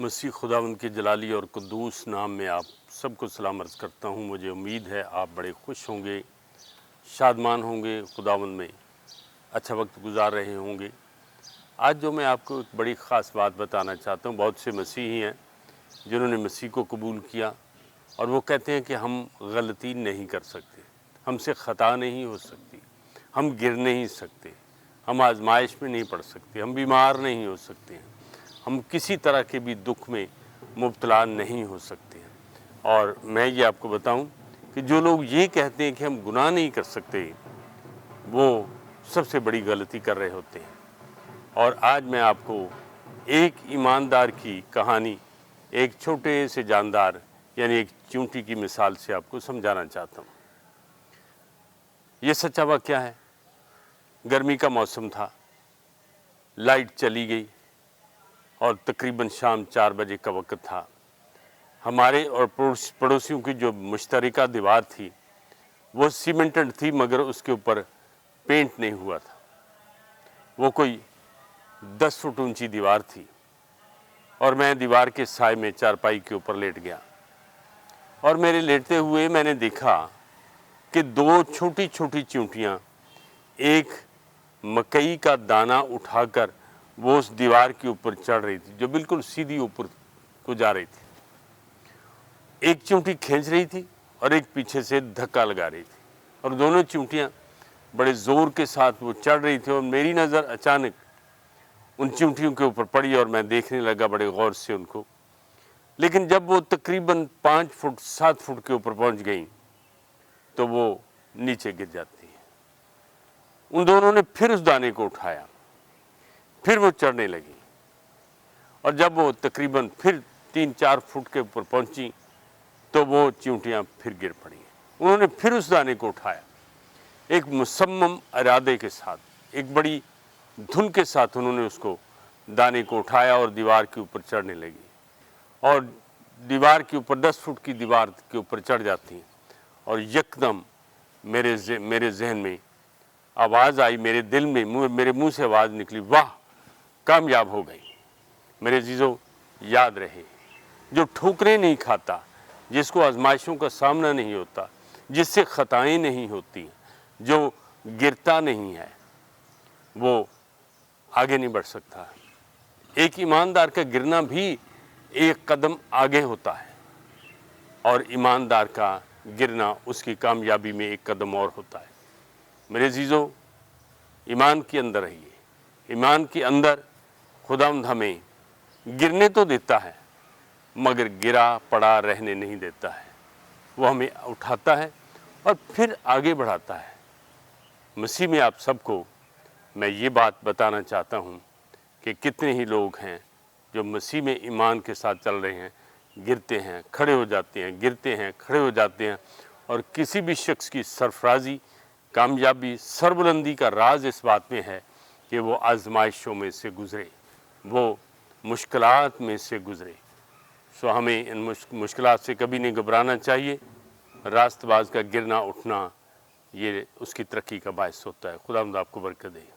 मसीह खुदावंद के जलाली और कुद्दूस नाम में आप सबको सलाम अर्ज़ करता हूँ। मुझे उम्मीद है आप बड़े खुश होंगे, शादमान होंगे, खुदावंद में अच्छा वक्त गुजार रहे होंगे। आज जो मैं आपको एक बड़ी ख़ास बात बताना चाहता हूँ, बहुत से मसीही हैं जिन्होंने मसीह को कबूल किया और वो कहते हैं कि हम गलती नहीं कर सकते, हमसे ख़ता नहीं हो सकती, हम गिर नहीं सकते, हम आजमाइश में नहीं पड़ सकते, हम बीमार नहीं हो सकते हैं, हम किसी तरह के भी दुख में मुब्तला नहीं हो सकते हैं। और मैं ये आपको बताऊं कि जो लोग ये कहते हैं कि हम गुनाह नहीं कर सकते, वो सबसे बड़ी गलती कर रहे होते हैं। और आज मैं आपको एक ईमानदार की कहानी, एक छोटे से जानदार यानी एक चींटी की मिसाल से आपको समझाना चाहता हूँ। ये सच्चा वाक़या है। गर्मी का मौसम था, लाइट चली गई और तकरीबन शाम 4 बजे का वक्त था। हमारे और पड़ोसियों की जो मुश्तरका दीवार थी वो सीमेंटेड थी, मगर उसके ऊपर पेंट नहीं हुआ था। वो कोई 10 फुट ऊंची दीवार थी और मैं दीवार के साए में चारपाई के ऊपर लेट गया और मेरे लेटते हुए मैंने देखा कि 2 छोटी छोटी चींटियाँ एक मकई का दाना उठाकर वो उस दीवार के ऊपर चढ़ रही थी जो बिल्कुल सीधी ऊपर को जा रही थी। एक चींटी खींच रही थी और एक पीछे से धक्का लगा रही थी और दोनों चींटियाँ बड़े ज़ोर के साथ वो चढ़ रही थी और मेरी नज़र अचानक उन चींटियों के ऊपर पड़ी और मैं देखने लगा बड़े गौर से उनको। लेकिन जब वो तकरीबन 5 फुट 7 फुट के ऊपर पहुंच गई तो वो नीचे गिर जाती है। उन दोनों ने फिर उस दाने को उठाया, फिर वो चढ़ने लगी और जब वो तकरीबन फिर 3-4 फुट के ऊपर पहुंची तो वो चींटियां फिर गिर पड़ी। उन्होंने फिर उस दाने को उठाया, एक मुसम्मम इरादे के साथ, एक बड़ी धुन के साथ उन्होंने उसको दाने को उठाया और दीवार के ऊपर चढ़ने लगी और दीवार के ऊपर 10 फुट की दीवार के ऊपर चढ़ जाती हैं और यकदम मेरे जहन में आवाज़ आई, मेरे दिल में मेरे मुंह से आवाज़ निकली, वाह कामयाब हो गई। मेरे अज़ीज़ों, याद रहे, जो ठोकरें नहीं खाता, जिसको आजमाइशों का सामना नहीं होता, जिससे ख़ताएँ नहीं होती, जो गिरता नहीं है, वो आगे नहीं बढ़ सकता। एक ईमानदार का गिरना भी एक कदम आगे होता है और ईमानदार का गिरना उसकी कामयाबी में एक कदम और होता है। मेरे अज़ीज़ों, ईमान के अंदर रहिए। ईमान के अंदर खुदावंद हमें गिरने तो देता है मगर गिरा पड़ा रहने नहीं देता है। वो हमें उठाता है और फिर आगे बढ़ाता है। मसीह में आप सबको मैं ये बात बताना चाहता हूँ कि कितने ही लोग हैं जो मसीह में ईमान के साथ चल रहे हैं, गिरते हैं, खड़े हो जाते हैं, गिरते हैं, खड़े हो जाते हैं। और किसी भी शख्स की सरफराजी, कामयाबी, सरबुलंदी का राज इस बात में है कि वो आजमाइशों में से गुज़रे, वो मुश्किलात में से गुज़रे। सो हमें इन मुश्किलात से कभी नहीं घबराना चाहिए। रास्तबाज का गिरना उठना ये उसकी तरक्की का बायस होता है। खुदावंद आपको बरकत दे।